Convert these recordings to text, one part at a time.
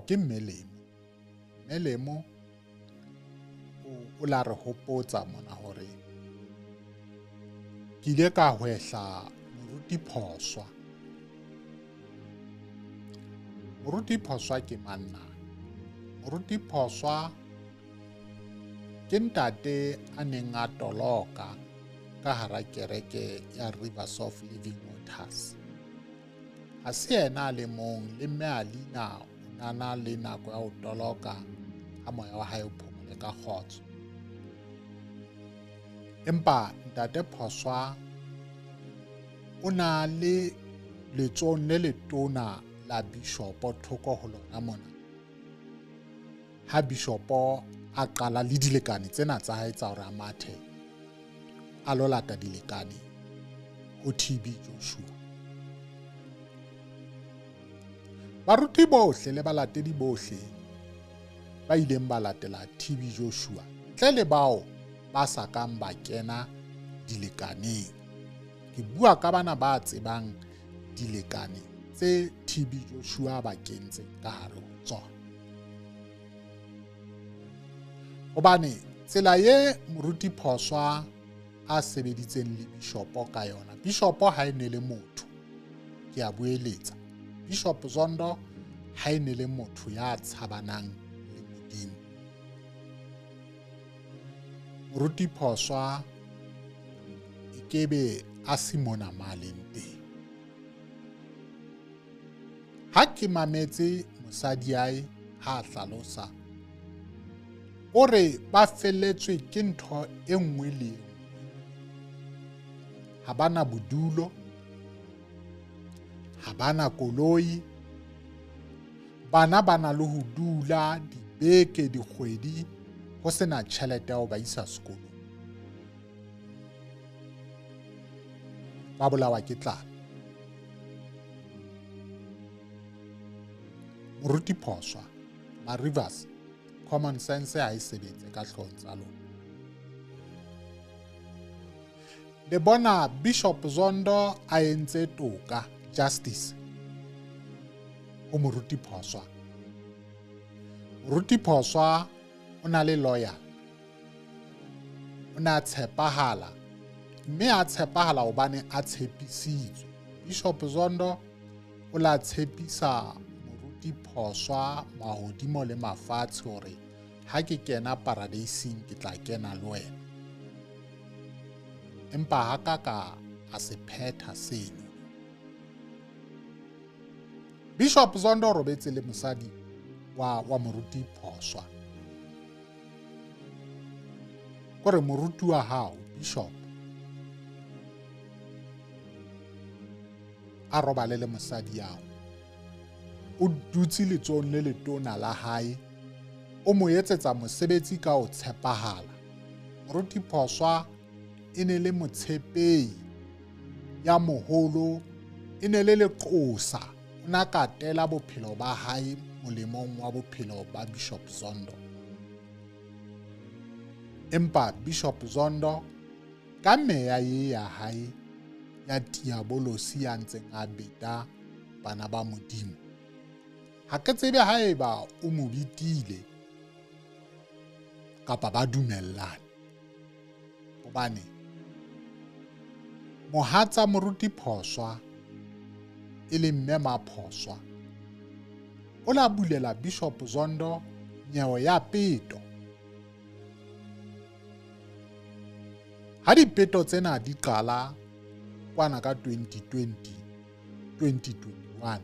ke Melemo o la re hopotsa mona hore ke ile ka hwehla moruti Phoswa. Moruti Phoswa ke manna. Moruti Phoswa ke ntate a neng a toloka ka hara kereke ya Rivers of Living Waters. Ha se yena le mong, le mme Alina o nana le nako ya ho toloka ha moya wa hae o phomole ka kgotso. Empa ntate Phoswa o na le letsohong le letona la bishopo thoko ho lona mona. Ha bishopo a qala le dilekane tsena tsa hae tsa hore a mathe a lo lata dilekane ho TB Joshua. Baruti bohle le balatedi bohle ba ileng ba latela TB Joshua ntle le bao ba sa kang ba kena dilekaneng. Ke bua ka bana ba tsebang dilekane tse TB Joshua ba kentseng ka hare ho tsona. Hobane tsela ye moruti Phoswa a sebeditseng le bishopo ka yona, bishopo ha e ne le motho, ke a boeletsa, Bishop Zondo ha e ne le motho ya tshabanang le Modimo. Moruti Phoswa e kebe a se mona maleng teng. Ha ke mametse mosadi ae ha a hlalosa, o re ba felletswe ke ntho e nngwe le enngwe. Ha bana bodulo, ha bana koloi, bana ba na le ho dula dibeke, dikgwedi ho sena tjhelete ya ho ba isa sekolong. Ba bolawa ke tlala. Moruti Phoswa, Rivers, common sense ha e sebetse ka hloohong tsa lona. Le bona Bishop Zondo a entse toka, justice, ho Moruti Phoswa. Moruti Phoswa o na le lawyer, o na tshepahala, mme a tshepahala hobane a tshepisitswe. Bishop Zondo o la tshepisa Moruti Phoswa mahodimo le mafatshe hore ha ke kena paradieseng ke tla kena le wena. Empa hakaka a se phetha seno. Bishop Zondo o robetse le mosadi wa Moruti Phoswa. Kore moruti wa hao, Bishop, a robale le mosadi yao. O dutse letsohong le letona la hae, o mo etsetsa mosebetsi ka ho tshepahala. Moruti Phoswa e ne le motshepehi ya moholo, e ne le leqosa, o na katela bophelo ba hae molemong wa bophelo ba Bishop Zondo. Empa Bishop Zondo ka meya ye ya hae ya diabolosi ya ntseng a beta bana ba Modimo, ha ke tsebe haeba o mo bitile kapa ba dumellane. Hobane mohatsa Moruti Phoswa e le mme Maphoswa o la bulela Bishop Zondo nyewe ya peto. Ha dipeto tsena di qala kwana ka 2020-2021,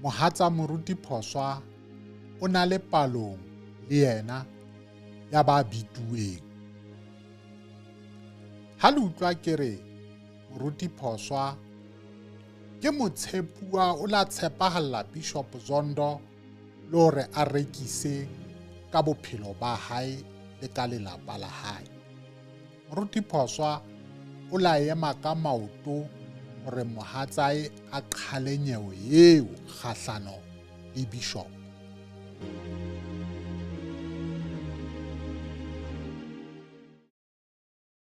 mohatsa Moruti Phoswa o na le palong le yena ya ba bitueng. Ha le utlwa ke re Moruti Phoswa ke motshepuwa, o la tshepahalla Bishop Zondo le hore a rekise ka bophelo ba hae le ka lelapa la hae. Moruti Phoswa o la ema ka maoto hore mohatsae a qhale nyewe eo kgahlano le Bishop.